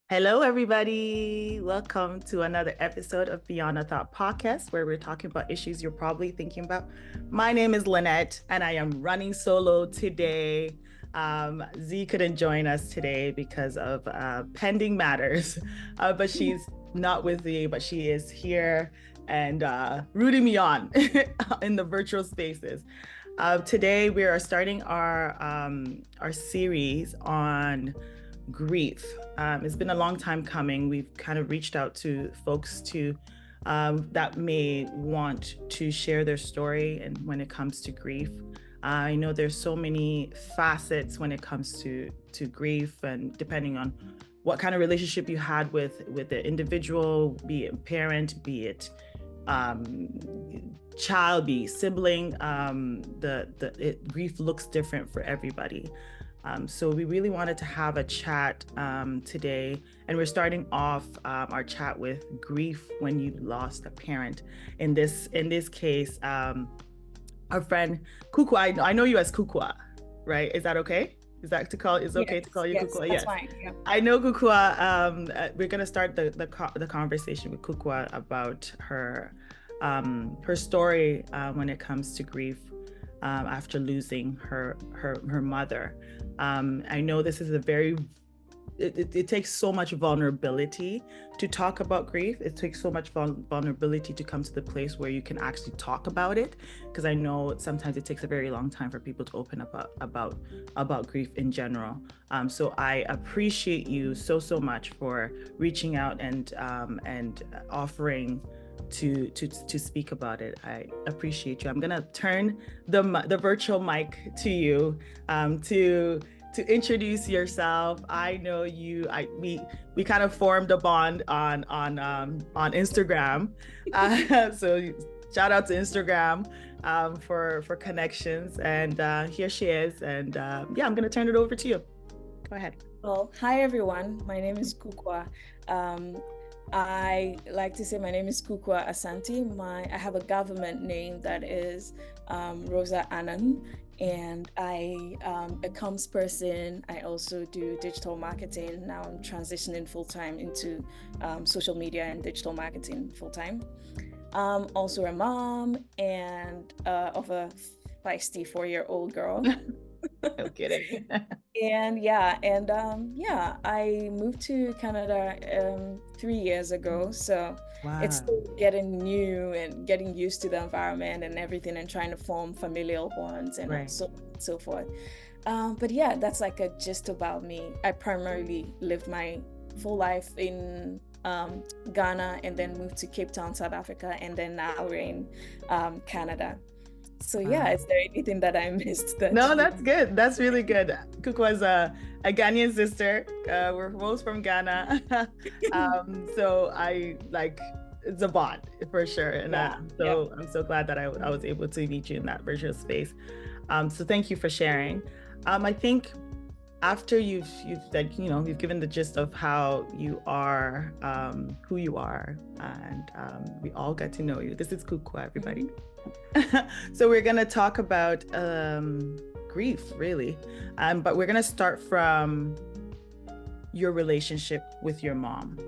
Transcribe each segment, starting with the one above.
Hello, everybody. Welcome to another episode of Beyond a Thought podcast, where we're talking about issues you're probably thinking about. My name is Lynette, and I am running solo today. Z couldn't join us today because of pending matters, but she's not with me, but she is here and rooting me on in the virtual spaces. Today, we are starting our series on grief. It's been a long time coming. We've kind of reached out to folks that may want to share their story and when it comes to grief. I know there's so many facets when it comes to grief, and depending on what kind of relationship you had with the individual, be it parent, be it child, be sibling, grief looks different for everybody. So we really wanted to have a chat today, and we're starting off our chat with grief when you lost a parent. In this case, our friend Kukua. I know you as Kukua, right? Is that okay? Is that to call? Is it okay to call you Kukua? That's Yes. fine. Yeah. I know Kukua. We're gonna start the conversation with Kukua about her story when it comes to grief after losing her mother. I know this is it takes so much vulnerability to talk about grief. It takes so much vulnerability to come to the place where you can actually talk about it, because I know sometimes it takes a very long time for people to open up about grief in general. So I appreciate you so much for reaching out and offering to speak. About it. I appreciate you. I'm gonna turn the virtual mic to you to introduce yourself. I know you. We kind of formed a bond on Instagram. So shout out to Instagram for connections. And here she is. And yeah, I'm gonna turn it over to you. Go ahead. Well, hi everyone. My name is Kukua. I like to say my name is Kukua Asante. I have a government name that is Rosa Annan, and I am a comms person. I also do digital marketing. Now I'm transitioning full-time into social media and digital marketing full-time. Also a mom and of a feisty 4-year-old girl. No kidding. And yeah, I moved to Canada 3 years ago. So it's Wow. still getting new and getting used to the environment and everything and trying to form familial bonds and Right. so forth. But yeah, that's like a gist about me. I primarily lived my full life in Ghana and then moved to Cape Town, South Africa, and then now we're in Canada. So yeah, Wow. is there anything that I missed that No, you? that's good. That's really good. Cook was a Ghanaian sister. We're both from Ghana. So I like it's a bond for sure. And Yeah, yeah. I'm so glad that I was able to meet you in that virtual space. So thank you for sharing. I think after you've said, you've given the gist of how you are, who you are, and we all get to know you. This is Kukua, everybody. So we're gonna talk about grief, really, but we're gonna start from your relationship with your mom.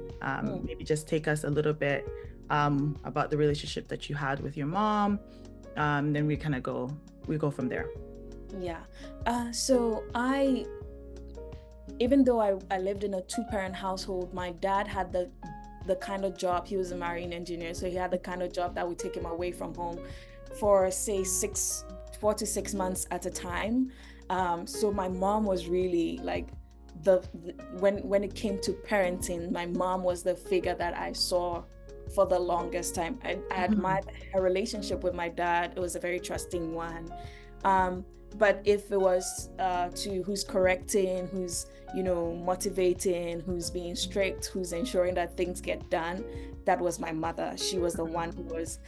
Maybe just take us a little bit about the relationship that you had with your mom. Then we go from there. Yeah. So even though I lived in a two-parent household, my dad had the kind of job, he was a marine engineer, so he had the kind of job that would take him away from home for say 4 to 6 months at a time. So my mom was really like when it came to parenting, my mom was the figure that I saw for the longest time. I admired her relationship with my dad. It was a very trusting one. But if it was to who's correcting, who's motivating, who's being strict, who's ensuring that things get done, that was my mother. She was the one who was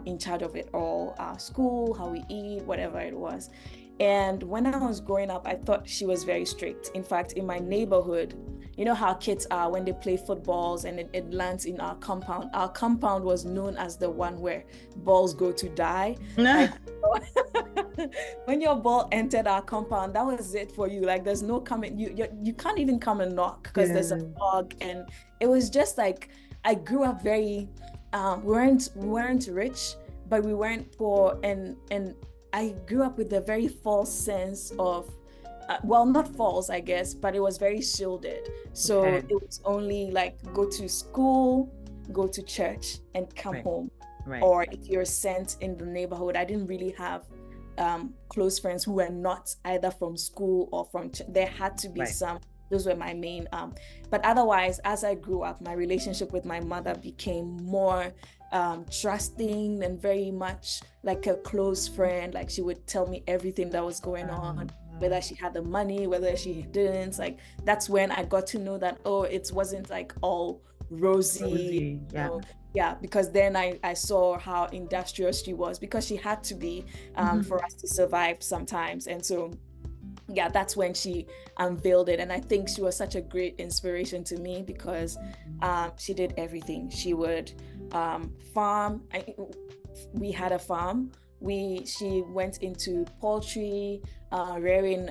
in charge of it all, our school, how we eat, whatever it was. And when I was growing up, I thought she was very strict. In fact, in my neighborhood, you know how kids are when they play footballs and it lands in our compound. Our compound was known as the one where balls go to die. Like when your ball entered our compound, that was it for you. Like there's no coming, you can't even come and knock because there's a fog. And it was just like, I grew up very, we weren't rich, but we weren't poor, and I grew up with a very false sense of, well, not false, I guess, but it was very shielded. So it was only like go to school, go to church, and come home. Or if you're sent in the neighborhood, I didn't really have close friends who were not either from school or from church. There had to be some. Those were my main. But otherwise, as I grew up, my relationship with my mother became more trusting and very much like a close friend. Like she would tell me everything that was going on, whether she had the money, whether she didn't. Like that's when I got to know that, oh, it wasn't like all rosy. Because then I saw how industrious she was, because she had to be for us to survive sometimes. And so that's when she unveiled it. And I think she was such a great inspiration to me, because she did everything. She would farm. We had a farm. She went into poultry, rearing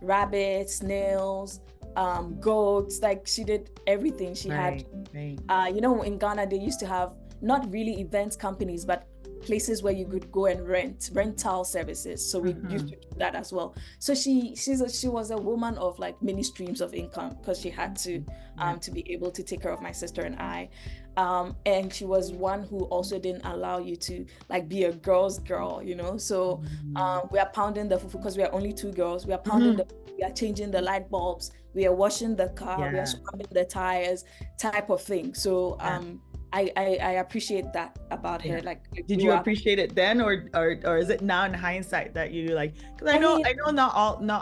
rabbits, snails, goats. Like she did everything. She had you know, in Ghana they used to have not really events companies, but places where you could go and rental services. So we used to do that as well. So she was a woman of like many streams of income, because she had to be able to take care of my sister and I. And she was one who also didn't allow you to like be a girl's girl, you know. So we are pounding the fufu, because we are only two girls. We are pounding we are changing the light bulbs, we are washing the car, we are scrubbing the tires, type of thing. So I appreciate that about her. Like, did you appreciate it then, or is it now in hindsight that you like? Because I know not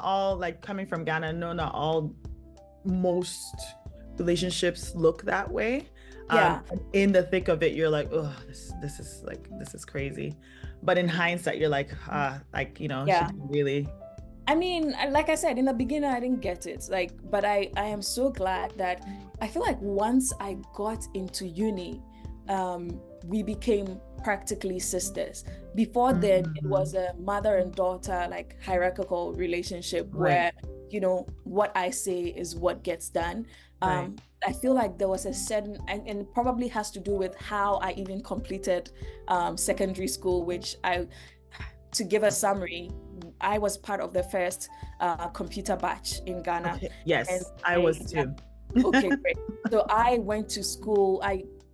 all like coming from Ghana. No, not all. Most relationships look that way. In the thick of it, you're like, oh, this is crazy. But in hindsight, you're like, you know, she didn't really. I mean, like I said, in the beginning, I didn't get it. Like, but I am so glad that I feel like once I got into uni, we became practically sisters. Before then, it was a mother and daughter, like hierarchical relationship where, you know, what I say is what gets done. I feel like there was a certain, and it probably has to do with how I even completed secondary school, which to give a summary, I was part of the first computer batch in Ghana. Okay. Yes, and I was too. Okay, great. So I went to school,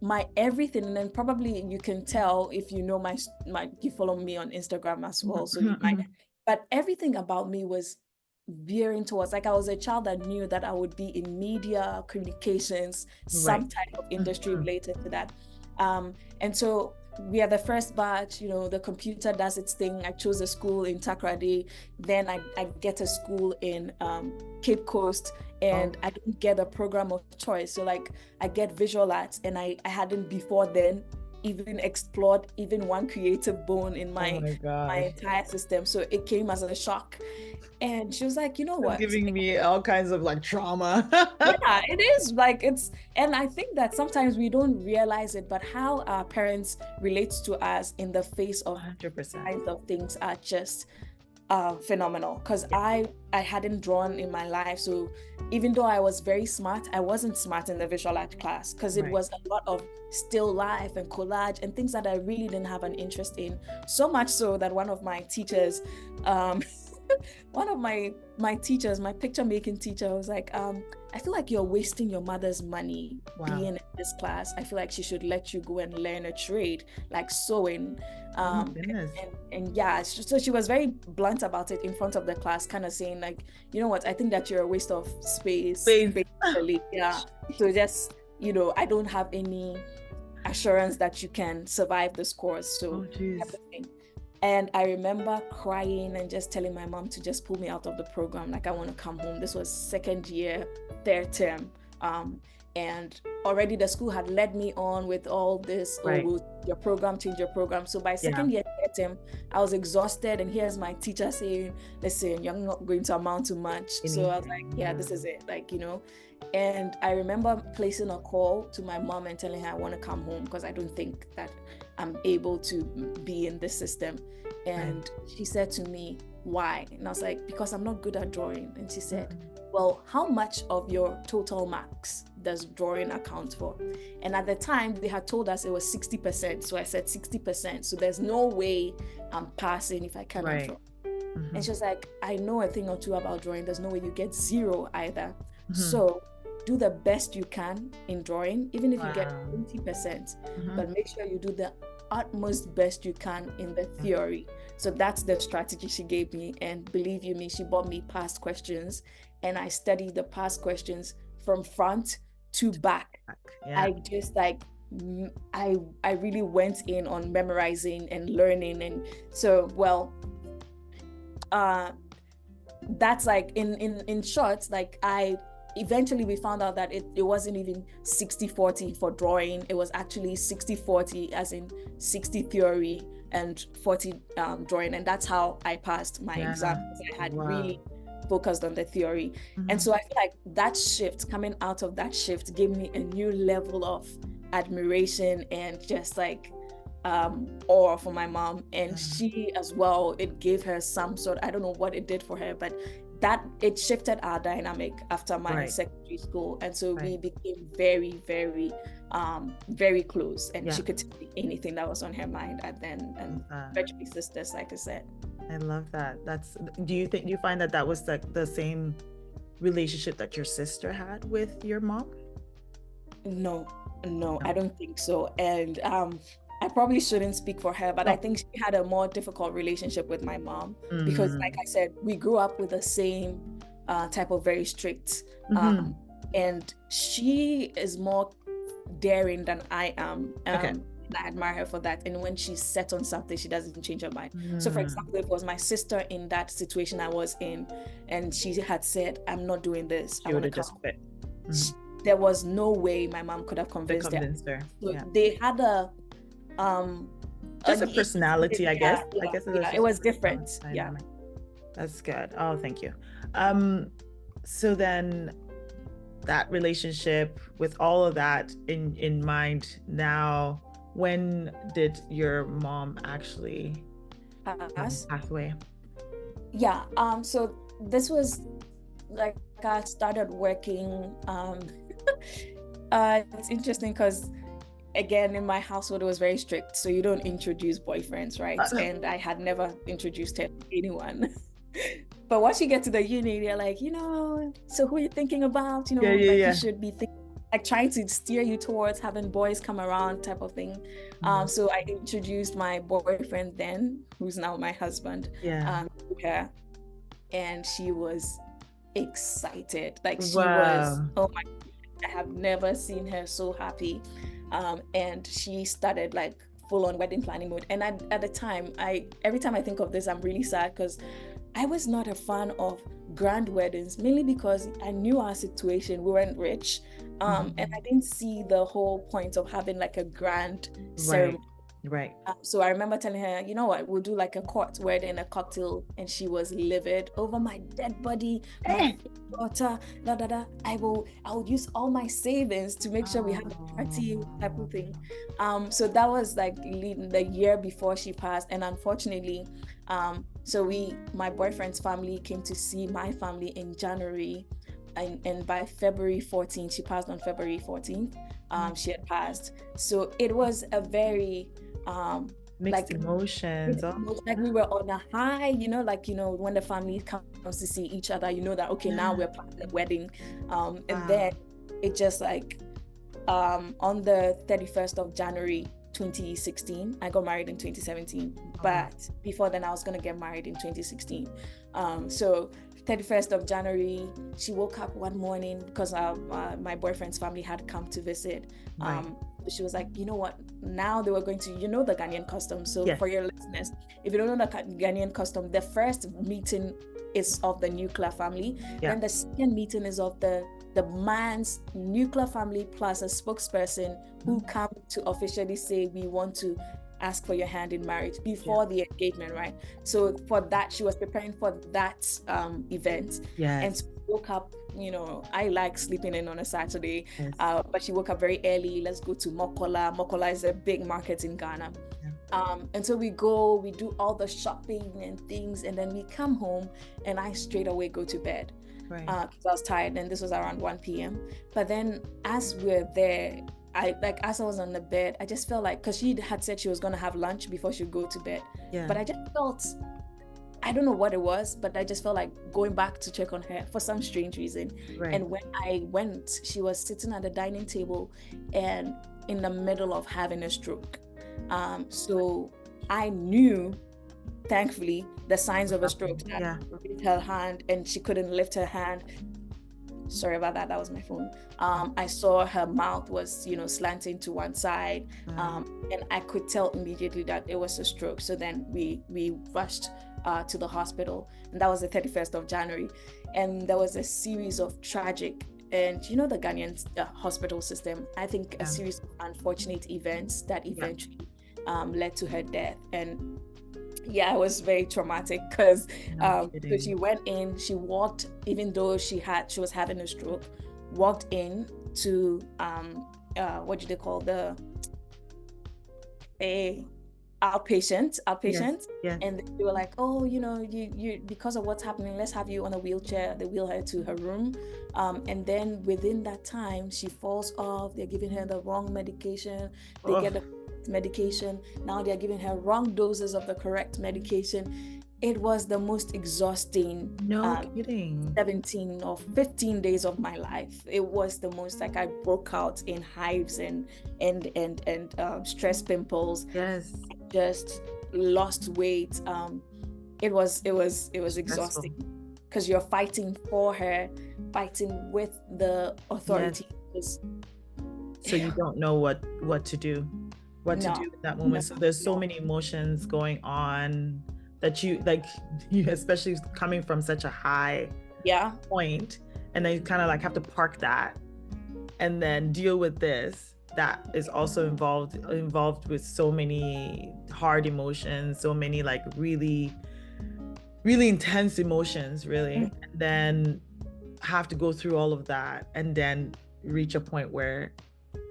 my everything, and then probably you can tell if you know you follow me on Instagram as well. So you might, but everything about me was veering towards, like I was a child that knew that I would be in media, communications, some type of industry related to that. And so we are the first batch, you know, the computer does its thing. I chose a school in Takoradi. Then I get a school in Cape Coast, and I didn't get a program of choice. So like I get visual arts, and I hadn't before then even explored even one creative bone in my entire system. So it came as a shock. And she was like, you know what? Giving me all kinds of like trauma. Yeah, it is like and I think that sometimes we don't realize it, but how our parents relate to us in the face of 100% kinds of things are just phenomenal. Because I hadn't drawn in my life. So even though I was very smart, I wasn't smart in the visual art class, because it was a lot of still life and collage and things that I really didn't have an interest in. So much so that one of my teachers, one of my teachers, my picture making teacher, was like, I feel like you're wasting your mother's money being in this class. I feel like she should let you go and learn a trade like sewing. And yeah, so she was very blunt about it in front of the class, kind of saying like, you know what, I think that you're a waste of space. Basically. Yeah. So just, you know, I don't have any assurance that you can survive this course. So everything. And I remember crying and just telling my mom to just pull me out of the program. Like, I want to come home. This was second year, third term. And already the school had led me on with all this, change your program. So by second year, met him, I was exhausted, and here's my teacher saying, listen, you're not going to amount to much. So I was like, yeah, this is it, like, you know. And I remember placing a call to my mom and telling her I want to come home because I don't think that I'm able to be in this system. And she said to me, why? And I was like, because I'm not good at drawing. And she said, well, how much of your total marks does drawing account for? And at the time, they had told us it was 60%. So I said 60%. So there's no way I'm passing if I cannot draw. And she was like, I know a thing or two about drawing. There's no way you get zero either. So do the best you can in drawing, even if you get 20%, but make sure you do the utmost best you can in the theory. So that's the strategy she gave me. And believe you me, she bought me past questions, and I studied the past questions from front to back. I just like, I really went in on memorizing and learning. And so, well, that's like in short, like eventually we found out that it wasn't even 60-40 for drawing. It was actually 60-40, as in 60 theory and 40 drawing. And that's how I passed my exam, because I had really focused on the theory. And so I feel like that shift, coming out of that shift, gave me a new level of admiration and just like awe for my mom. And she as well, it gave her some sort, I don't know what it did for her, but that it shifted our dynamic after my secondary school. And so we became very, very very close, and she could tell me anything that was on her mind. And then virtually sisters, like I said. I love that. Do you find that was like the same relationship that your sister had with your mom? No, I don't think so. And I probably shouldn't speak for her, but I think she had a more difficult relationship with my mom because, like I said, we grew up with the same type of very strict, and she is more daring than I am. And I admire her for that. And when she's set on something, she doesn't change her mind. So for example, if it was my sister in that situation I was in, and she had said, I'm not doing this, she would have just quit. There was no way my mom could have convinced her. So they had just a personality, I guess. It was different. That's good. Oh, thank you. So then that relationship, with all of that in mind now, when did your mom actually pass away? So this was like, I started working. It's interesting because, again, in my household, it was very strict. So you don't introduce boyfriends, right? And I had never introduced her to anyone. But once you get to the uni, they're like, so who are you thinking about? You should be like trying to steer you towards having boys come around, type of thing. So I introduced my boyfriend then, who's now my husband, to her. And she was excited. Like, she was, oh my God, I have never seen her so happy. And she started like full-on wedding planning mode. And at the time, every time I think of this, I'm really sad because I was not a fan of grand weddings, mainly because I knew our situation. We weren't rich, and I didn't see the whole point of having like a grand ceremony. So I remember telling her, you know what, we'll do like a court wedding, a cocktail, and she was livid over my dead body, my daughter, I will use all my savings to make sure we have a party, type of thing. So that was like the year before she passed, and unfortunately, so my boyfriend's family came to see my family in January, and by February 14th, she passed on February 14th. She had passed. So it was a very mixed emotions. Like we were on a high, when the family comes to see each other, that okay, now we're planning the wedding. And then it just like on the 31st of January 2016, I got married in 2017, but before then I was gonna get married in 2016. So 31st of January, she woke up one morning because my boyfriend's family had come to visit. She was like, you know what, now they were going to, the Ghanaian custom. So for your listeners, if you don't know the Ghanaian custom, the first meeting is of the nuclear family. Then the second meeting is of the man's nuclear family plus a spokesperson who come to officially say, we want to ask for your hand in marriage before the engagement, right? So for that, she was preparing for that event. Yes. And so woke up, you know, I like sleeping in on a Saturday, Yes. but she woke up very early. Let's go to Mokola. Mokola is a big market in Ghana. And so we go, we do all the shopping and things, and then we come home, and I straight away go to bed. Right. Because I was tired, and this was around 1 p.m. But then as we're there, as I was on the bed, I just felt like, because she had said she was going to have lunch before she would go to bed. Yeah. But I just felt, I don't know what it was, but I just felt like going back to check on her for some strange reason. Right. And when I went, she was sitting at the dining table and in the middle of having a stroke. So I knew, thankfully, the signs of a stroke. Raised her hand and she couldn't lift her hand. Sorry about that. That was my phone. I saw her mouth was, you know, slanting to one side, and I could tell immediately that it was a stroke. So then we rushed to the hospital, and that was the 31st of January. And there was a series of tragic, and you know, the Ghanaian hospital system, I think a series of unfortunate events that eventually led to her death. And yeah, it was very traumatic because so she went in, she walked, even though she was having a stroke, walked in to what do they call outpatient. Yes. And they were like, oh, you know, you because of what's happening, let's have you on a wheelchair. They wheel her to her room, and then within that time she falls off. They're giving her the wrong medication. They get the medication. Now they're giving her wrong doses of the correct medication. It was the most exhausting kidding 17 or 15 days of my life. It was the most, like, I broke out in hives and stress pimples. Yes. Just lost weight. It was exhausting because you're fighting for her, fighting with the authority. Yes. So you don't know what to do. What to do in that moment. So there's so many emotions going on that you especially coming from such a high point, and then you kind of like have to park that and then deal with this that is also involved with so many hard emotions, so many like really, really intense emotions, really. And then have to go through all of that and then reach a point where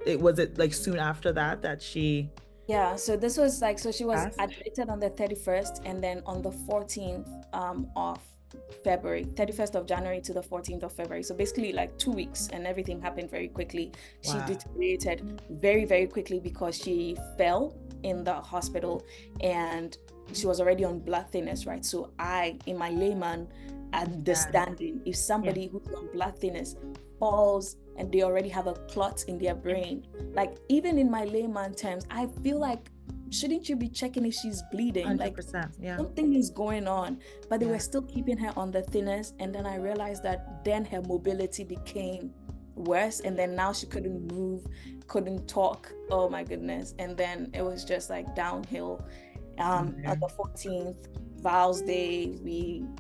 it like soon after that she so this was like, so she was admitted on the 31st, and then on the 14th of February, 31st of January to the 14th of February, so basically like 2 weeks, and everything happened very quickly. She deteriorated very, very quickly because she fell in the hospital and she was already on blood thinners, right? So I, in my layman understanding, if somebody who's on blood thinners falls and they already have a clot in their brain, like, even in my layman terms, I feel like, shouldn't you be checking if she's bleeding? 100%, like something is going on, but they were still keeping her on the thinners. And then I realized that then her mobility became worse, and then now she couldn't move, couldn't talk. Oh my goodness. And then it was just like downhill. On the 14th, Val's Day,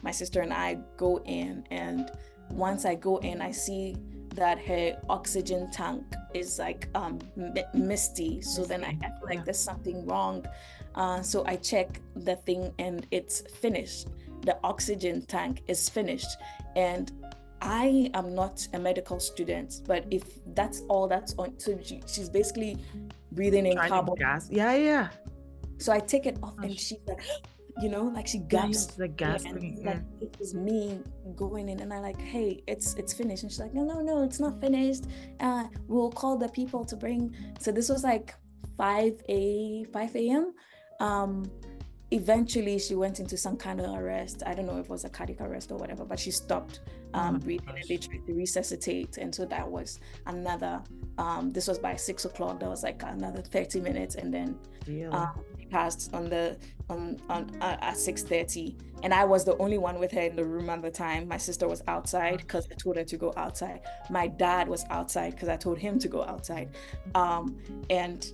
my sister and I go in, and once I go in, I see that her oxygen tank is like misty. So then I feel like there's something wrong. So I check the thing and it's finished. The oxygen tank is finished. And I am not a medical student, but if that's all that's on, so she's basically breathing in carbon gas. So I take it off and she's like, you know, like she gasps. Like gasping. Like, it was me going in, and I like, hey, it's finished. And she's like, no, it's not finished. We'll call the people to bring. So this was like 5 a.m. Eventually she went into some kind of arrest. I don't know if it was a cardiac arrest or whatever, but she stopped breathing, and they tried to resuscitate. And so that was another, this was by 6 o'clock. That was like another 30 minutes. And then passed at 6:30, and I was the only one with her in the room at the time. My sister was outside because I told her to go outside. My dad was outside because I told him to go outside. And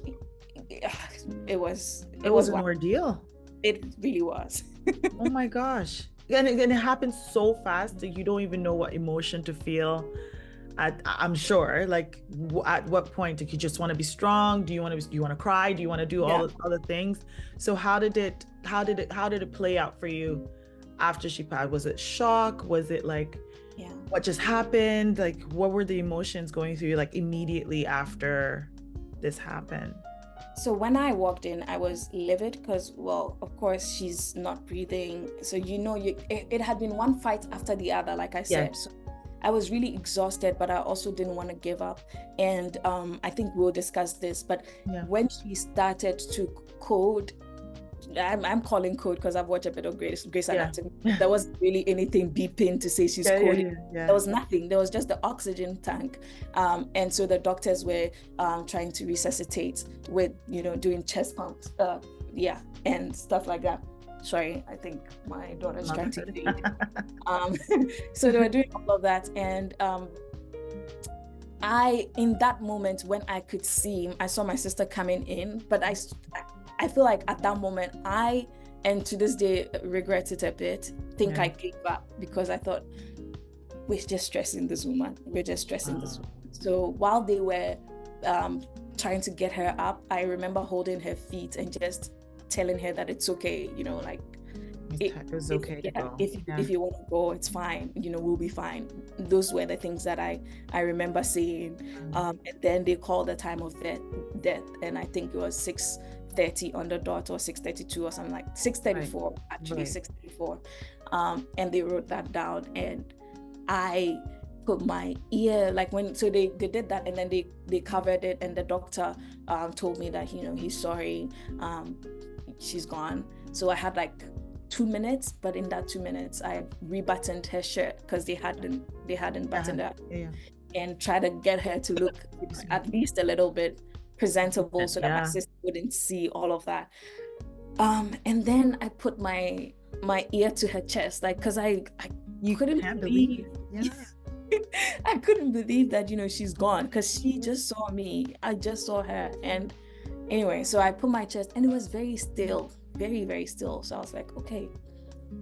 it was an ordeal. It really was. Oh my gosh. And it happens so fast that you don't even know what emotion to feel. I'm sure. Like, at what point did you just want to be strong? Do you want to cry? Do you want to do all Yeah. the other things? So how did it play out for you after she passed? Was it shock? Was it like, Yeah. what just happened? Like, what were the emotions going through you like immediately after this happened? So when I walked in, I was livid because, well, of course, she's not breathing. So it had been one fight after the other, like I Yeah. said. So I was really exhausted, but I also didn't want to give up. And I think we'll discuss this. But Yeah. when she started to code, I'm calling code because I've watched a bit of Grey's Anatomy. There wasn't really anything beeping to say she's coding. There was nothing. There was just the oxygen tank. And so the doctors were trying to resuscitate with, doing chest pumps. And stuff like that. Sorry, I think my daughter's trying to feed. So they were doing all of that. And in that moment, when I could see him, I saw my sister coming in, but I feel like at that moment, and to this day, regret it a bit, think I gave up because I thought, we're just stressing this woman. We're just stressing this woman. So while they were trying to get her up, I remember holding her feet and just telling her that it's okay, like, it was okay to go. If you want to go, it's fine, we'll be fine. Those were the things that I remember saying. And then they called the time of death, and I think it was 6:30 on the dot, or 6:32 or something, like 6:34, actually. 6:34. And they wrote that down, and I put my ear, like, so they did that, and then they covered it, and the doctor told me that he's sorry, she's gone. So I had like 2 minutes, but in that 2 minutes I rebuttoned her shirt because they hadn't buttoned her, and try to get her to look at least a little bit presentable, so that my sister wouldn't see all of that. And then I put my ear to her chest, like, because you couldn't believe. I couldn't believe that she's gone, because she just saw me. I just saw her. And anyway, so I put my chest, and it was very still, very, very still. So I was like, okay.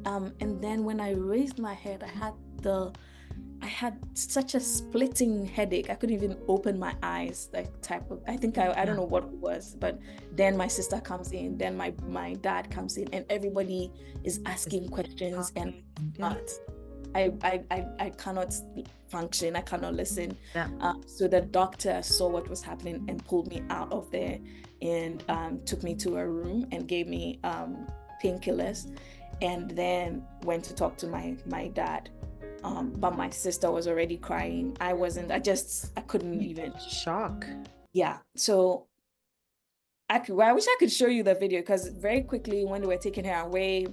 And then when I raised my head, I had such a splitting headache. I couldn't even open my eyes, like, I think I don't know what it was. But then my sister comes in, then my dad comes in, and everybody is asking questions, and I cannot function. I cannot listen. So the doctor saw what was happening and pulled me out of there, and took me to a room and gave me painkillers, and then went to talk to my dad. But my sister was already crying. I couldn't even. Shock. Yeah. So I wish I could show you the video, because very quickly when they were taking her away,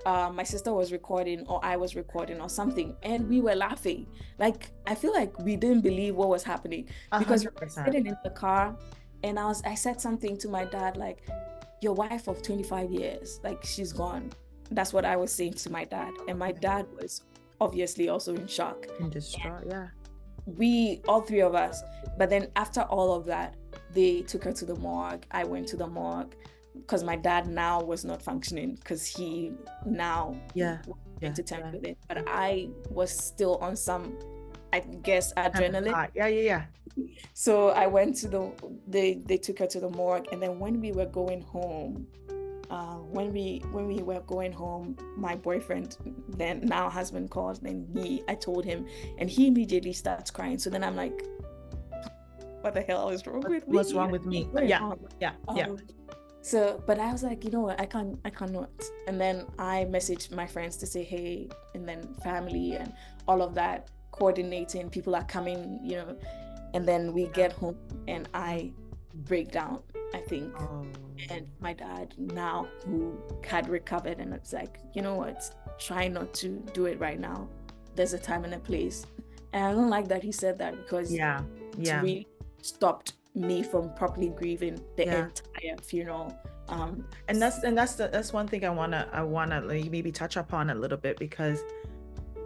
my sister was recording, or I was recording, or something, and we were laughing. Like, I feel like we didn't believe what was happening, because we were sitting in the car, and I said something to my dad, like, your wife of 25 years, like, she's gone. That's what I was saying to my dad, and my dad was obviously also in shock. In distraught, yeah. All three of us. But then after all of that, they took her to the morgue. I went to the morgue, because my dad now was not functioning, because he now into terms with it. But I was still on some, I guess, adrenaline. Yeah. So I went to they took her to the morgue, and then when we were going home, my boyfriend, then now husband, called, and I told him, and he immediately starts crying. So then I'm like, what the hell is wrong with me? What's wrong with me? Yeah. So, but I was like, you know what, I cannot. And then I messaged my friends to say, hey, and then family and all of that, coordinating, people are coming, and then we get home, and I break down, I think. And my dad, now, who had recovered, and it's like, you know what, try not to do it right now. There's a time and a place. And I don't like that he said that, because it really stopped me from properly grieving the entire funeral. And that's one thing I wanna like maybe touch upon a little bit, because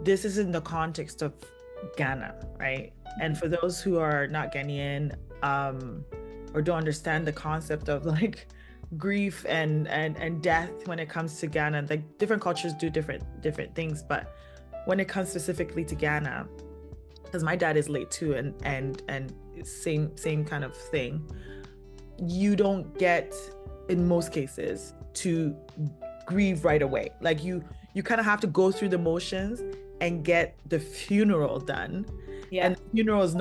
this is in the context of Ghana, right? And for those who are not Ghanaian, or don't understand the concept of like grief and death when it comes to Ghana, like different cultures do different things, but when it comes specifically to Ghana, because my dad is late too, and same kind of thing. You don't get, in most cases, to grieve right away. Like you kind of have to go through the motions and get the funeral done. Yeah. And the funeral is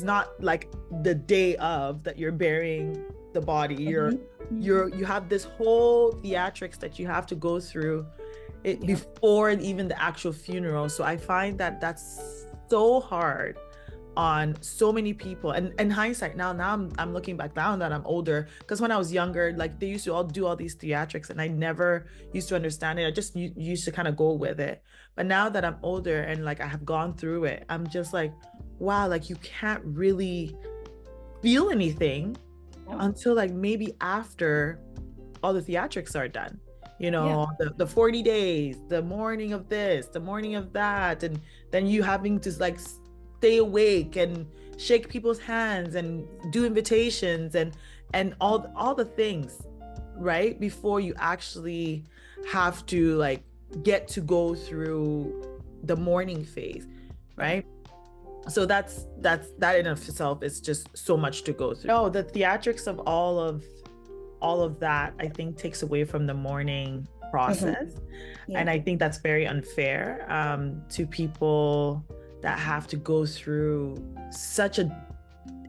not like the day of that you're burying the body. You have this whole theatrics that you have to go through it before even the actual funeral. So I find that that's so hard on so many people. And in hindsight, now I'm looking back now that I'm older, because when I was younger, like they used to all do all these theatrics and I never used to understand it. I just used to kind of go with it. But now that I'm older and like I have gone through it, I'm just like, wow, like you can't really feel anything until like maybe after all the theatrics are done. The 40 days, the morning of this, the morning of that, and then you having to like stay awake and shake people's hands and do invitations and all the things, right, before you actually have to like get to go through the mourning phase, right? So that in of itself is just so much to go through. No, the theatrics of all of that, I think, takes away from the mourning process. And I think that's very unfair to people that have to go through such a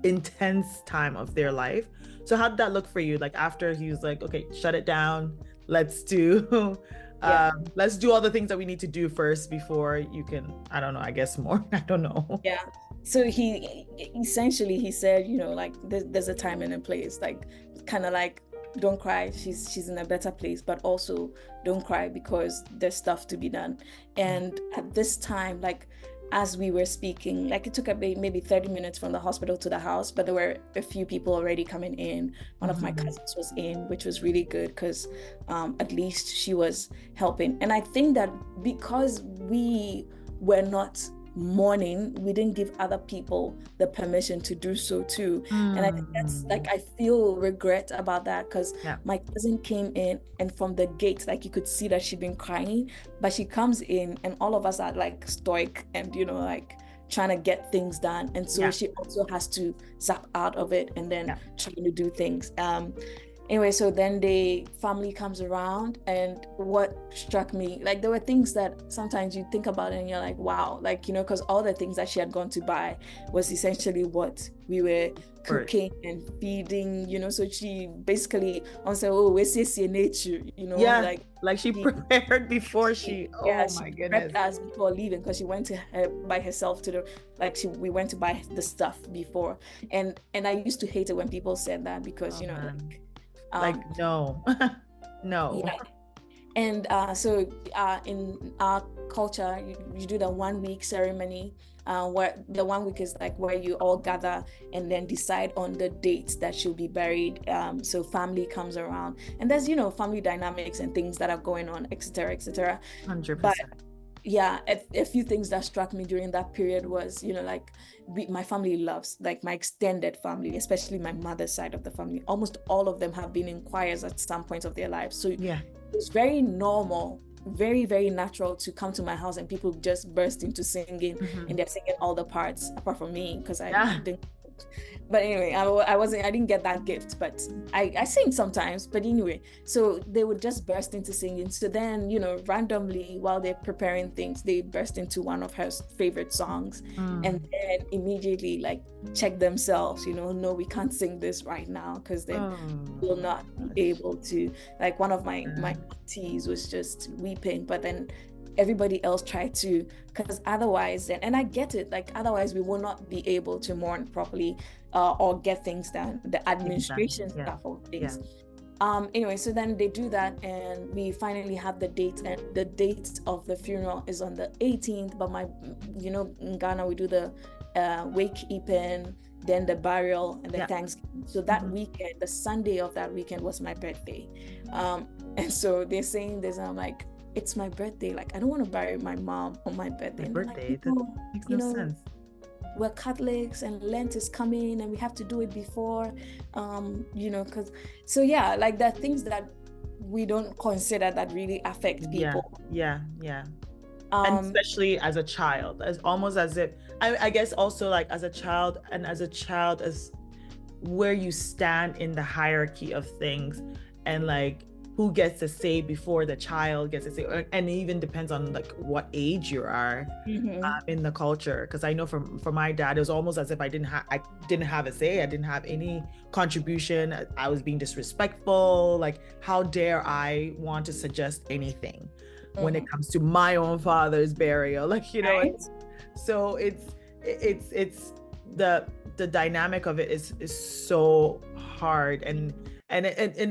intense time of their life. So how did that look for you? Like after he was like, okay, shut it down, let's do all the things that we need to do first before you can, I don't know, I guess more. I don't know. Yeah. So he said, like there's a time and a place, like kind of like, don't cry, she's in a better place, but also don't cry because there's stuff to be done. And at this time, like as we were speaking, like it took maybe 30 minutes from the hospital to the house, but there were a few people already coming in. One of my cousins was in, which was really good because at least she was helping. And I think that because we were not mourning, we didn't give other people the permission to do so too. And I think that's like, I feel regret about that because my cousin came in and from the gate, like you could see that she'd been crying, but she comes in and all of us are like stoic and like trying to get things done, and so she also has to zap out of it and then trying to do things. Anyway, so then the family comes around, and what struck me, like there were things that sometimes you think about and you're like, wow, like, because all the things that she had gone to buy was essentially what we were cooking and feeding, so she basically said, oh, we see nature, like she prepared before she my goodness, prepped us before leaving, because she went to by herself to we went to buy the stuff before, and I used to hate it when people said that, because no. Yeah. And so in our culture, you do the 1 week ceremony, where the 1 week is like where you all gather and then decide on the dates that she'll be buried. So family comes around, and there's family dynamics and things that are going on, etc. 100%. But yeah, a few things that struck me during that period was, like my family loves, like my extended family, especially my mother's side of the family, almost all of them have been in choirs at some point of their lives. So it's very normal, very, very natural to come to my house and people just burst into singing, and they're singing all the parts apart from me, because I didn't. But anyway, I didn't get that gift, but I sing sometimes. But anyway, so they would just burst into singing. So then, randomly while they're preparing things, they burst into one of her favorite songs, and then immediately like check themselves, no, we can't sing this right now because they will not be able to. Like one of my aunties was just weeping, but then everybody else tried to, because otherwise, and I get it, like otherwise we will not be able to mourn properly or get things done, the administration stuff of things. Anyway, so then they do that, and we finally have the date, and the date of the funeral is on the 18th, but in Ghana we do the wake keeping, then the burial, and the Thanksgiving. So that weekend, the Sunday of that weekend was my birthday, and so they're saying this, and I'm like, it's my birthday, like I don't want to bury my mom on my birthday. Like, that makes no sense. We're Catholics and Lent is coming and we have to do it before, because like there are things that we don't consider that really affect people. And especially as a child, as almost as if I guess also like as a child, and as a child as where you stand in the hierarchy of things, and like who gets to say before the child gets to say, and it even depends on like what age you are in the culture. Because I know for my dad, it was almost as if I didn't have a say, I didn't have any contribution, I was being disrespectful, like how dare I want to suggest anything when it comes to my own father's burial, like, you know. Right. So it's the dynamic of it is so hard, and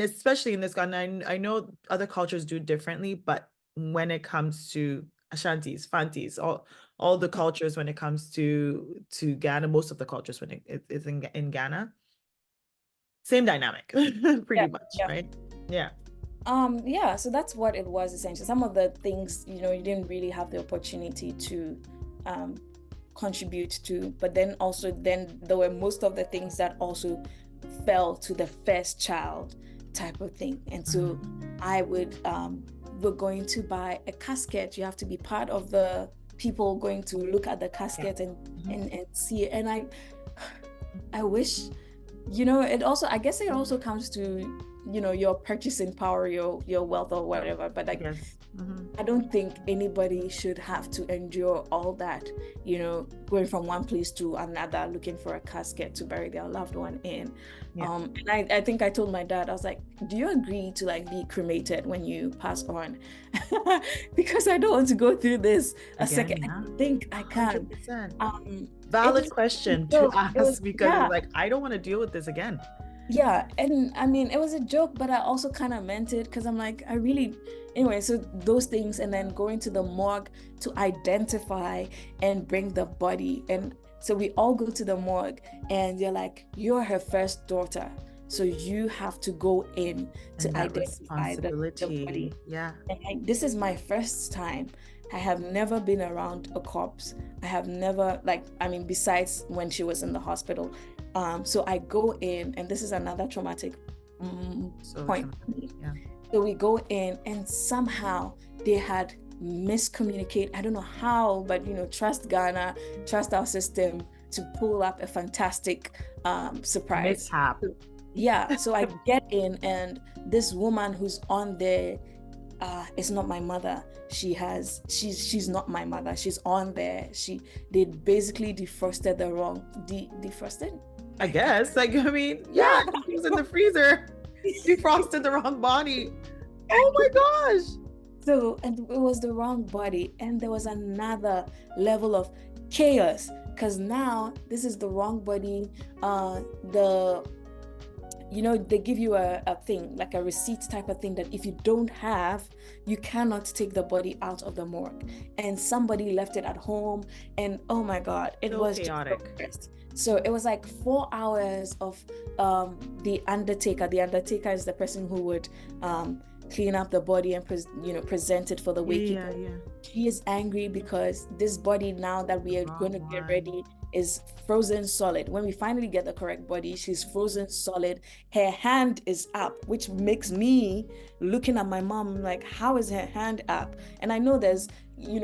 especially in this country. I know other cultures do differently, but when it comes to Ashantis, Fantis, all the cultures, when it comes to Ghana, most of the cultures when it's in Ghana, same dynamic, pretty Yeah. much, Yeah. right? Yeah. Yeah, so that's what it was essentially. Some of the things, you didn't really have the opportunity to contribute to, but then there were most of the things that also fell to the first child type of thing. And so I would we're going to buy a casket, you have to be part of the people going to look at the casket and see it. And I wish, I guess it also comes to your purchasing power, your wealth or whatever, but like I don't think anybody should have to endure all that, going from one place to another looking for a casket to bury their loved one in. And I think I told my dad, I was like, do you agree to like be cremated when you pass on? Because I don't want to go through this a second. I think I can. 100%. Valid question to ask, because it's like, I don't want to deal with this again. Yeah, and I mean, it was a joke, but I also kind of meant it, because I'm like, anyway, so those things, and then going to the morgue to identify and bring the body. And so we all go to the morgue, and they're like, you're her first daughter, so you have to go in to identify the body. Yeah. And this is my first time. I have never been around a corpse. I have never, besides when she was in the hospital. So I go in, and this is another traumatic point. Yeah. So we go in, and somehow they had miscommunicated. I don't know how, but trust Ghana, trust our system to pull up a fantastic surprise. Mishap. Yeah. So I get in, and this woman who's on there, it's not my mother. She's not my mother. She's on there. They basically defrosted the wrong defrosted. I guess. Like, I mean, yeah, it was in the freezer. Defrosted the wrong body. Oh my gosh. So, and it was the wrong body, and there was another level of chaos, because now this is the wrong body. They give you a thing, like a receipt type of thing, that if you don't have, you cannot take the body out of the morgue. And somebody left it at home, and oh my God, it was chaotic. So it was like 4 hours of the undertaker. The undertaker is the person who would clean up the body and present it for the waking. Yeah. She is angry because this body, now that we are going to get ready, is frozen solid. When we finally get the correct body, she's frozen solid. Her hand is up, which makes me looking at my mom like, how is her hand up? And I know there's,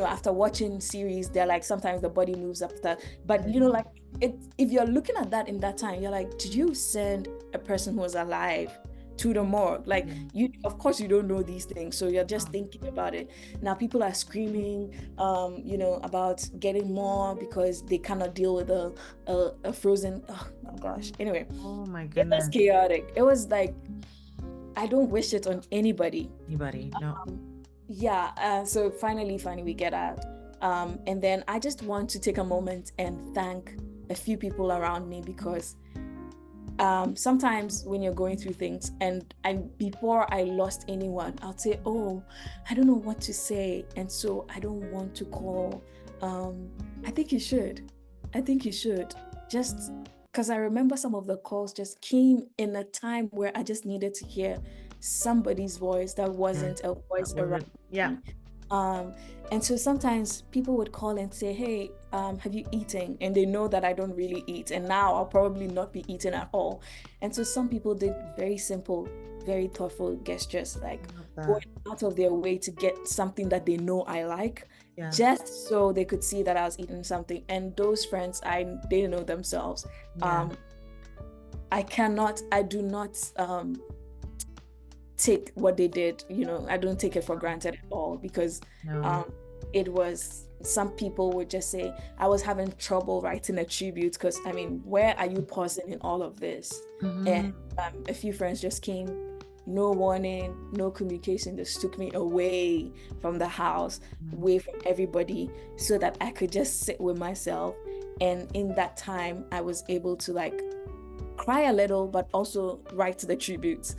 after watching series, they're like, sometimes the body moves up that, but if you're looking at that in that time, you're like, did you send a person who was alive to the morgue? Like, you, of course, you don't know these things, so you're just thinking about it. Now people are screaming about getting more because they cannot deal with a frozen, oh my gosh. Anyway, oh my goodness, it was chaotic. It was like, I don't wish it on anybody. No. So finally we get out, and then I just want to take a moment and thank a few people around me, because sometimes when you're going through things, and before I lost anyone, I'll say, oh, I don't know what to say, and so I don't want to call. I think you should, just because I remember some of the calls just came in a time where I just needed to hear somebody's voice that wasn't a voice around me. And so sometimes people would call and say, hey, have you eaten? And they know that I don't really eat, and now I'll probably not be eating at all. And so some people did very simple, very thoughtful gestures, like going out of their way to get something that they know I like, Yeah. just so they could see that I was eating something. And those friends, they know themselves. Yeah. I do not take what they did, I don't take it for granted at all, because No. it was, some people would just say I was having trouble writing a tribute, because I mean, where are you pausing in all of this? And a few friends just came, no warning, no communication, just took me away from the house, away from everybody, so that I could just sit with myself. And in that time, I was able to like cry a little, but also write the tributes.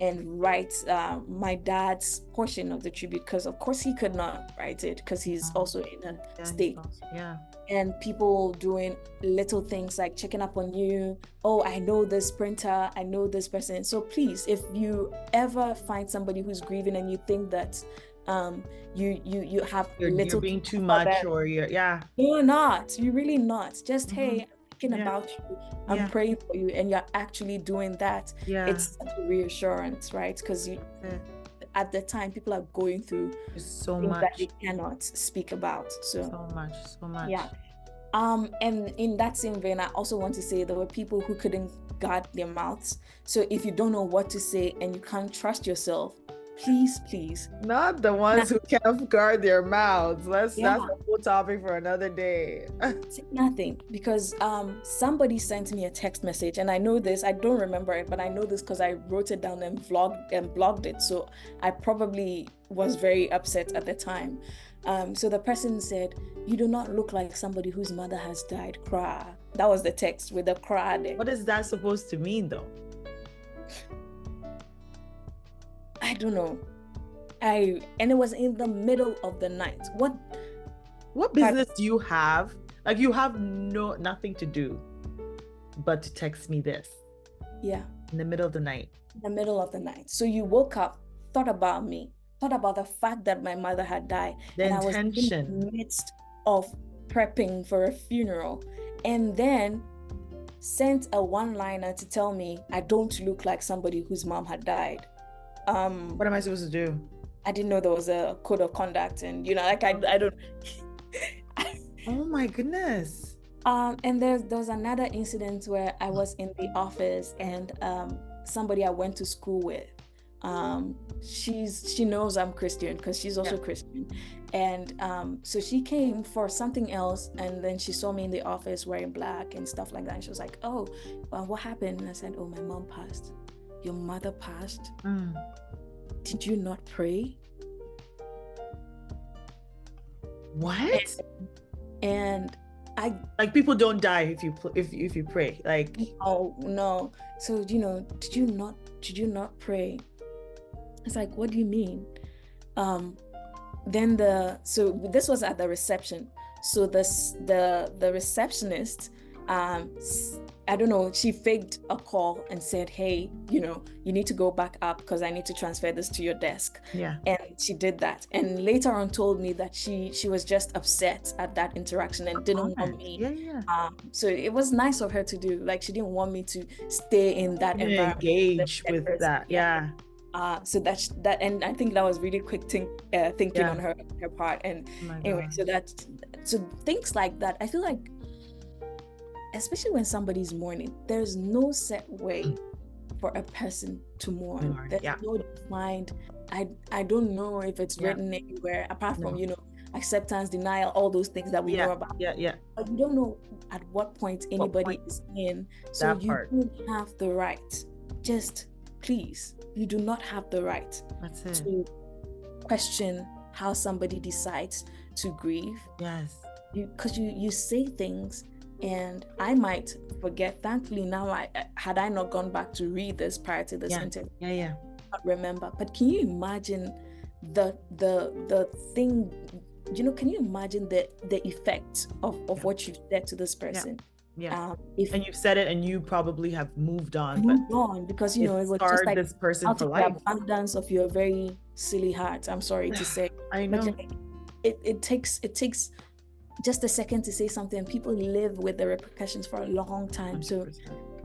And write my dad's portion of the tribute, because of course he could not write it because he's also in a state. And people doing little things like checking up on you. Oh, I know this printer, I know this person. So please, if you ever find somebody who's grieving and you think that you have you're being too much, or you're not, you're really not. Just hey, about you, I'm praying for you, and you're actually doing that. It's such a reassurance, right? Because at the time, people are going through so things much that they cannot speak about. So much. Yeah. And in that same vein, I also want to say there were people who couldn't guard their mouths. So if you don't know what to say and you can't trust yourself, please. Not the ones who can't guard their mouths. That's a whole topic for another day. Say nothing, because somebody sent me a text message, and I know this, I don't remember it, but I know this because I wrote it down and blogged it. So I probably was very upset at the time. So the person said, "You do not look like somebody whose mother has died. Cry." That was the text with the cry there. What is that supposed to mean, though? I don't know. And it was in the middle of the night. What business do you have? Like, you have nothing to do but to text me this. Yeah. In the middle of the night. In the middle of the night. So you woke up, thought about me, thought about the fact that my mother had died. And I was in the midst of prepping for a funeral, and then sent a one-liner to tell me I don't look like somebody whose mom had died. What am I supposed to do? I didn't know there was a code of conduct, and I don't. Oh my goodness. And there was another incident where I was in the office, and somebody I went to school with, she knows I'm Christian because she's also Christian, and so she came for something else, and then she saw me in the office wearing black and stuff like that, and she was like, "Oh, what happened?" And I said, "Oh, my mom passed." Your mother passed? Did you not pray? What? And I like, people don't die if you pray. Like, oh no. So did you not pray? It's like, what do you mean? Then so this was at the reception. So the receptionist, I don't know, she faked a call and said, "Hey, you need to go back up because I need to transfer this to your desk." Yeah. And she did that, and later on told me that she was just upset at that interaction and didn't want me. So it was nice of her to do. Like, she didn't want me to stay in that environment. Engage with that. Yeah. So that, and I think that was really quick thinking on her part. And anyway, so things like that, I feel like, especially when somebody's mourning, there's no set way for a person to mourn. There's no defined. I don't know if it's written anywhere apart from acceptance, denial, all those things that we know about. But you don't know at what point anybody is in. So you don't have the right. Just please, you do not have the right to question how somebody decides to grieve. Yes. Because you say things, and I might forget. Thankfully now, had I not gone back to read this prior to this interview, I not remember. But can you imagine the thing? Can you imagine the effect of what you've said to this person? And you've said it, and you probably have moved on. Because it was just like this person for life. The abundance of your very silly heart. I'm sorry to say. I know. But it takes just a second to say something, and people live with the repercussions for a long time. 100%. So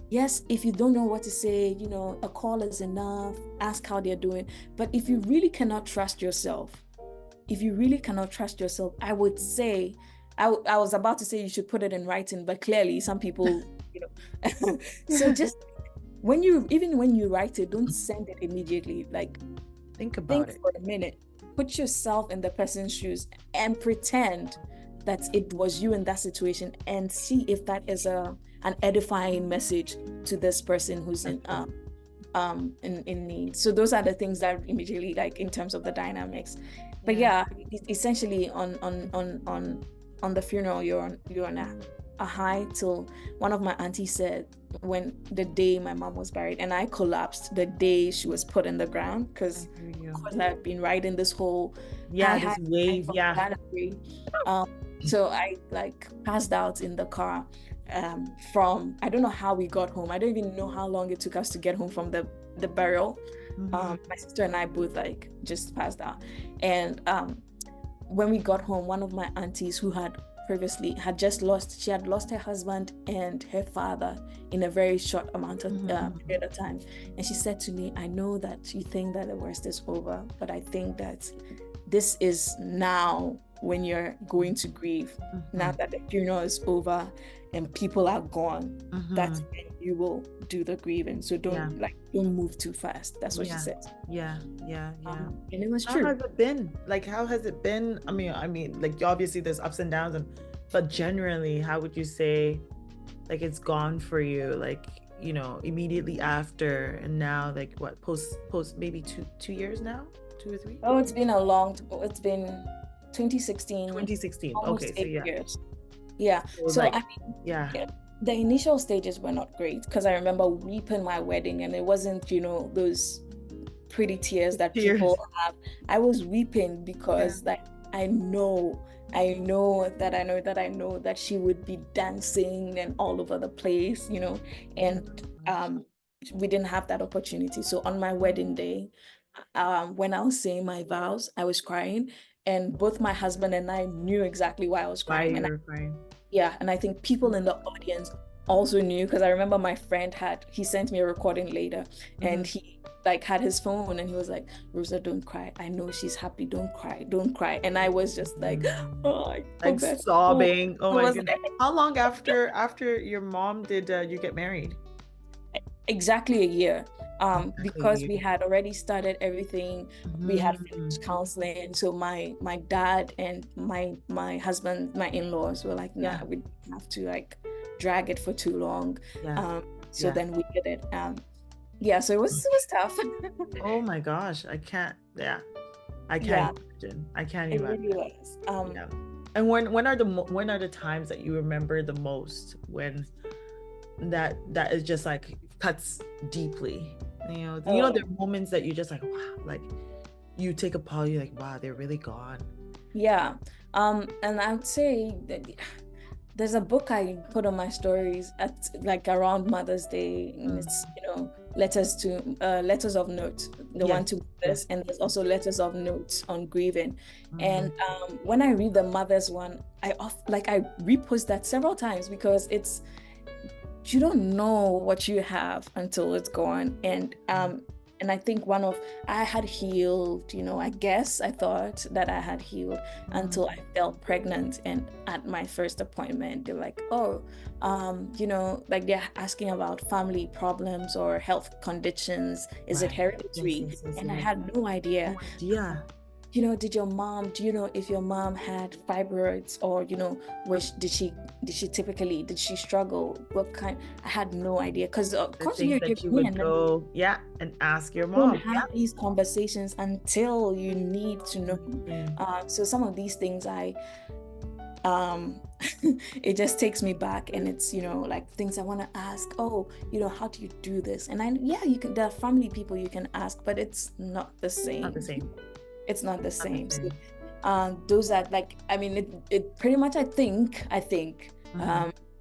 yes, if you don't know what to say, a call is enough. Ask how they're doing. But if you really cannot trust yourself, if you really cannot trust yourself, I would say, I was about to say you should put it in writing, but clearly some people, so just when you write it, don't send it immediately. Like, Think about think it. for a minute, put yourself in the person's shoes and pretend that it was you in that situation, and see if that is an edifying message to this person who's in need. So those are the things that immediately, like, in terms of the dynamics. But yeah, essentially on the funeral, you're on a high, till one of my aunties said, when the day my mom was buried, and I collapsed the day she was put in the ground, because I've been riding this whole this wave. So I like passed out in the car. From, I don't know how we got home. I don't even know how long it took us to get home from the burial. My sister and I both like just passed out. And when we got home, one of my aunties, who had previously she had lost her husband and her father in a very short amount of period of time, and she said to me, I know that you think that the worst is over, but I think that this is now when you're going to grieve. Now that the funeral is over and people are gone, that's when you will do the grieving. So don't move too fast. That's what she said. And it was true. How has it been? Like, how has it been? I mean, like, obviously there's ups and downs, but generally, how would you say, like, it's gone for you? Like, immediately after, and now, like, what, post maybe 2 years now, 2 or 3? Oh, it's been 2016. Almost Okay, 8 years. Yeah. So like, I mean, the initial stages were not great, because I remember weeping my wedding, and it wasn't, those pretty tears that people have. I was weeping because like I know that she would be dancing and all over the place, and we didn't have that opportunity. So on my wedding day, when I was saying my vows, I was crying, and both my husband and I knew exactly why I was crying. Why you were crying? Yeah, and I think people in the audience also knew, because I remember my friend he sent me a recording later, and he like had his phone, and he was like, Rosa, don't cry. I know she's happy. Don't cry. And I was just like, oh, like sobbing. Oh my goodness. How long after your mom did you get married? Exactly a year. Because we had already started everything. We had finished counseling. So my dad and my husband, my in-laws were like, nah, we don't have to like drag it for too long. Then we did it. So it was tough. Oh my gosh, I can't imagine. I can't it imagine. Really was. And when are the times that you remember the most, when that is just like cuts deeply? There are moments that you just like, wow, like you take a pause, you're like, wow, they're really gone. Yeah. And I would say that there's a book I put on my stories at like around Mother's Day, and it's letters of note, the one to mothers, and there's also letters of notes on grieving. And when I read the mother's one, I repost that several times, because you don't know what you have until it's gone. And I think I had healed, I guess I thought that I had healed until I fell pregnant. And at my first appointment, they're like, oh, like they're asking about family problems or health conditions. Is it hereditary? And I had no idea. Did your mom, if your mom had fibroids, or, did she struggle? What kind? I had no idea, because of course you would go, and ask your mom. Don't have these conversations until you need to know. So some of these things it just takes me back, and it's, like things I want to ask. Oh, how do you do this? And you can, there are family people you can ask, but it's not the same. It's not the same. So, those are like, I mean, it pretty much, I think,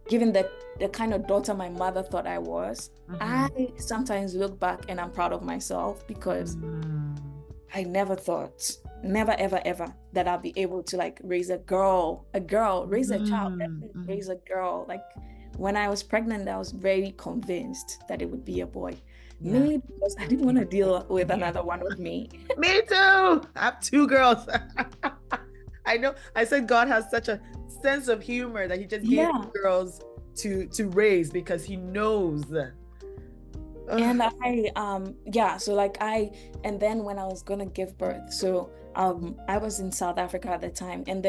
given the kind of daughter my mother thought I was, I sometimes look back and I'm proud of myself, because I never thought, never, ever, ever, that I'll be able to like raise a child, raise a child, raise a girl. Like when I was pregnant, I was very convinced that it would be a boy. Yeah. mainly because I didn't want to deal with another one with me. Me too. I have two girls. I know. I said God has such a sense of humor that he just gave Yeah. girls to raise because he knows. And Ugh. so like and then when I was gonna give birth, so I was in South Africa at the time, and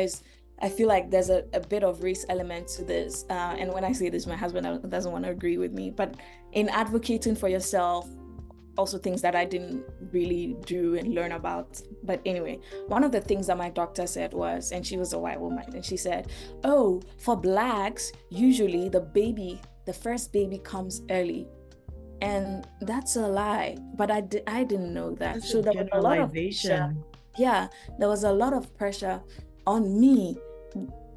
I feel like there's a bit of race element to this. And when I say this, my husband doesn't want to agree with me, but in advocating for yourself, also things that I didn't really do and learn about. But anyway, one of the things that my doctor said was, and she was a white woman, and she said, oh, for blacks, usually the first baby comes early. And that's a lie, but I didn't know that. That's a So there was a lot of pressure. generalization. Yeah, there was a lot of pressure on me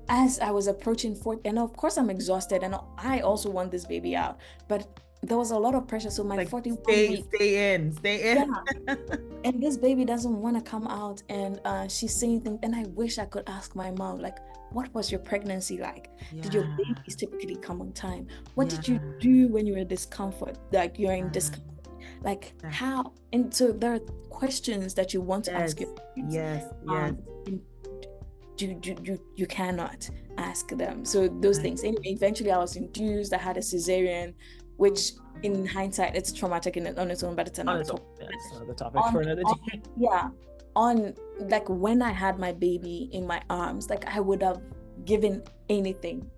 as I was approaching 40. And of course, I'm exhausted, and I also want this baby out. But there was a lot of pressure. So my Like 41 stay, week, stay in, stay yeah, in. and this baby doesn't want to come out, and she's saying things, and I wish I could ask my mom, like, what was your pregnancy like? Did your Yeah, babies typically come on time? What yeah, did you do when you were discomfort, like you're in discomfort, like yeah. how? And so there are questions that you want to Yes, ask your parents. yes, yes. um you cannot ask them, so those Right. things. Anyway, eventually I was induced, I had a cesarean, which in hindsight it's traumatic on its own, but it's On another its own. topic. That's another topic on, for another on day. yeah, on like when I had my baby in my arms, like I would have given anything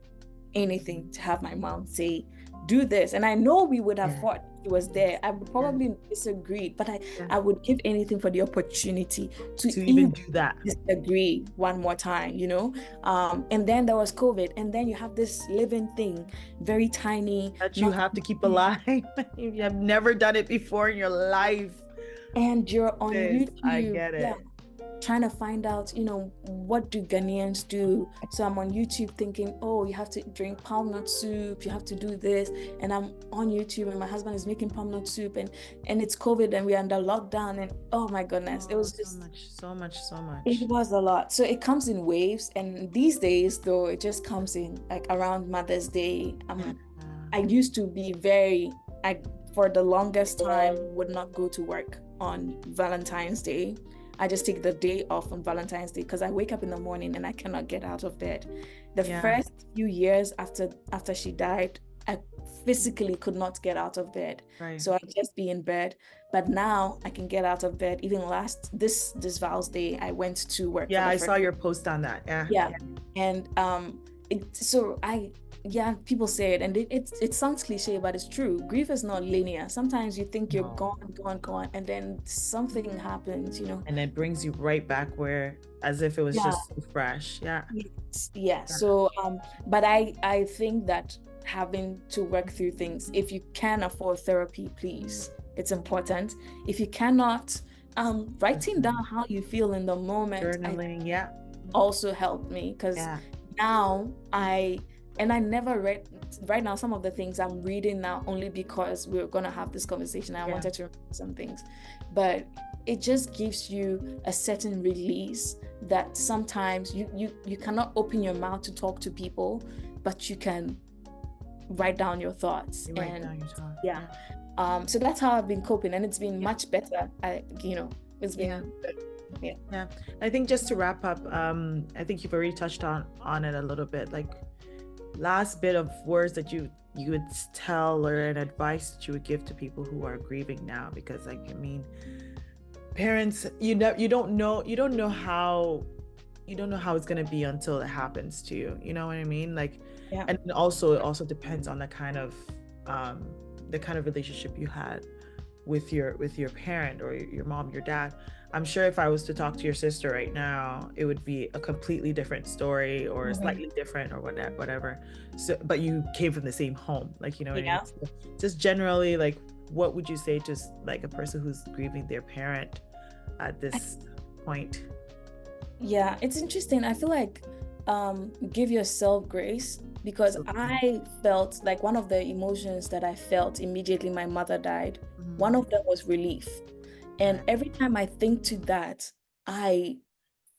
to have my mom say, do this. And I know we would have Yeah, fought. She was there. I would yeah, probably disagreed, but yeah. I would give anything for the opportunity to To even even do that. disagree one more time, you know? And then there was COVID, and then you have this living thing, very tiny, That you not, have to keep alive. You have never done it before in your life. and you're on I YouTube. get Yeah, it. trying to find out, what do Ghanaians do? So I'm on YouTube thinking, oh, you have to drink palm nut soup, you have to do this. And I'm on YouTube, and my husband is making palm nut soup, and it's COVID, and we're under lockdown, and oh my goodness, it Oh, was so just, much, so much, so it much. was a lot. So it comes in waves, and these days though, it just comes in like around Mother's Day. Yeah. I used to be I for the longest time would not go to work on Valentine's Day. I just take the day off on Valentine's Day because I wake up in the morning and I cannot get out of bed. The Yeah. first few years after she died, I physically could not get out of bed. Right. So I'd just be in bed. But now I can get out of bed. Even this Val's Day, I went to work for Yeah, the I first. saw your post on that. Yeah. Yeah. And yeah, people say it, and it sounds cliche, but it's true. Grief is not linear. Sometimes you think you're No. gone, and then something happens. And it brings you right back where, as if it was Yeah. just so fresh. Yeah. Yes. Yeah. Yeah. So but I think that having to work through things, if you can afford therapy, please, it's important. If you cannot, writing down how you feel in the moment, I Journaling. Yeah. also helped me, because Yeah. now I never read. Right now, some of the things I'm reading now only because we're gonna have this conversation. I Yeah. wanted to remember some things, but it just gives you a certain release that sometimes you cannot open your mouth to talk to people, but you can write down your thoughts. You write And down your thoughts. yeah, so that's how I've been coping, and it's been much better. It's been Yeah. yeah. Yeah. I think just to wrap up, I think you've already touched on it a little bit. Like, last bit of words that you would tell, or an advice that you would give to people who are grieving now, because, like, I mean, parents, you don't know how it's going to be until it happens to you. You know what I mean? Like, Yeah. and also it also depends on the kind of relationship you had with your parent, or your mom, your dad. I'm sure if I was to talk to your sister right now, it would be a completely different story, or slightly different, or whatever. So, but you came from the same home, like, you know what I mean? So just generally, like, what would you say to, like, a person who's grieving their parent at this point? Yeah, it's interesting. I feel like give yourself grace, because I felt like one of the emotions that I felt immediately my mother died, one of them was relief. And every time I think to that, I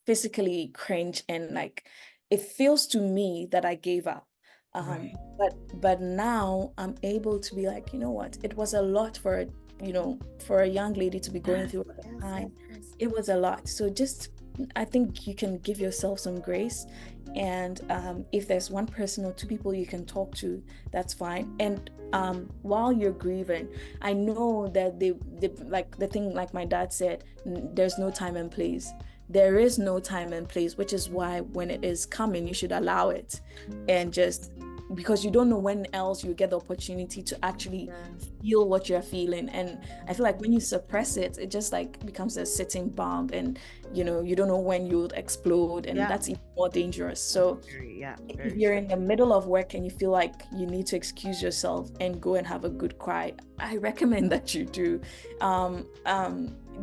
physically cringe, and like it feels to me that I gave up. But now I'm able to be like, you know what? It was a lot for for a young lady to be going through at the time, it was a lot. So just, I think you can give yourself some grace. And if there's one person or two people you can talk to, that's fine. And while you're grieving, I know that they like the thing, like my dad said, there's no time and place. There is no time and place, which is why when it is coming, you should allow it, and just because you don't know when else you get the opportunity to actually feel what you're feeling. And I feel like when you suppress it, it just like becomes a sitting bomb, and you don't know when you'll explode, and that's even more dangerous. So if you're in the middle of work and you feel like you need to excuse yourself and go and have a good cry, I recommend that you do.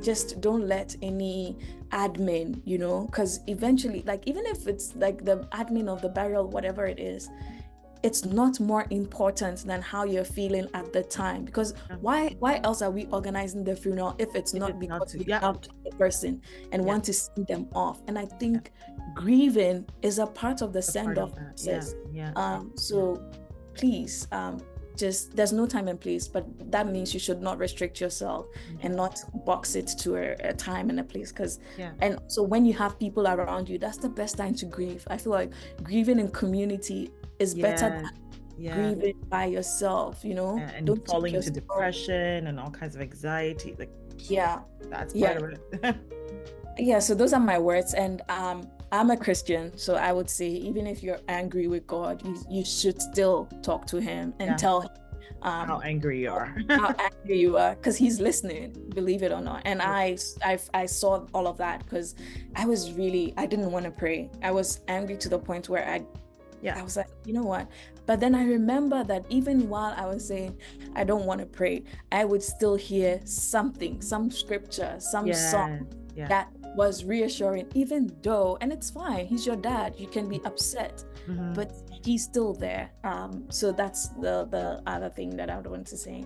Just don't let any admin, because eventually, like, even if it's like the admin of the burial, whatever it is, it's not more important than how you're feeling at the time. Because why else are we organizing the funeral if it's not because we love the person and want to send them off? And I think grieving is a part of the send-off process. So please, just, there's no time and place, but that means you should not restrict yourself and not box it to a time and a place. And so when you have people around you, that's the best time to grieve. I feel like grieving in community is better than grieving by yourself, and don't falling into depression and all kinds of anxiety. Like, that's part of it. So those are my words. And I'm a Christian, so I would say even if you're angry with God, you should still talk to him and tell him how angry you are. How angry you are, because he's listening, believe it or not. And I saw all of that, because I didn't want to pray. I was angry to the point where I was like, you know what? But then I remember that even while I was saying I don't want to pray, I would still hear something, some scripture, some song that was reassuring, even though, and it's fine, he's your dad, you can be upset, but he's still there. So that's the other thing that I would want to say.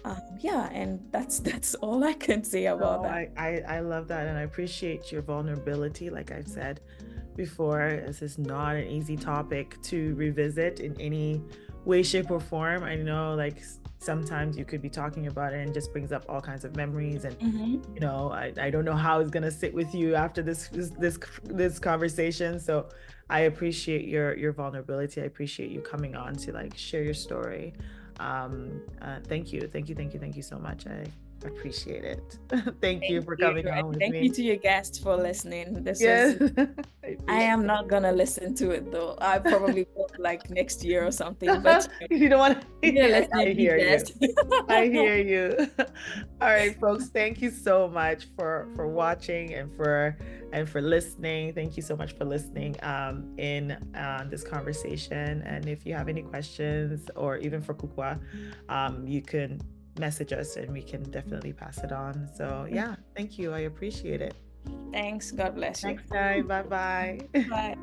And that's all I can say about that. I love that, and I appreciate your vulnerability. Like I've said before, this is not an easy topic to revisit in any way, shape, or form. I know, like, sometimes you could be talking about it and just brings up all kinds of memories, and I don't know how it's gonna sit with you after this conversation. So I appreciate your vulnerability. I appreciate you coming on to like share your story. Thank you so much. I appreciate it. Thank you for coming on with me. Thank you to your guests for listening. I am not gonna listen to it though. I probably will, like, next year or something. But you don't want to. I hear you. I hear you. All right, folks. Thank you so much for watching and for listening. Thank you so much for listening in this conversation. And if you have any questions, or even for Kukua, you can message us and we can definitely pass it on. So thank you. I appreciate it. Thanks. God bless you. Next time. Bye-bye. Bye.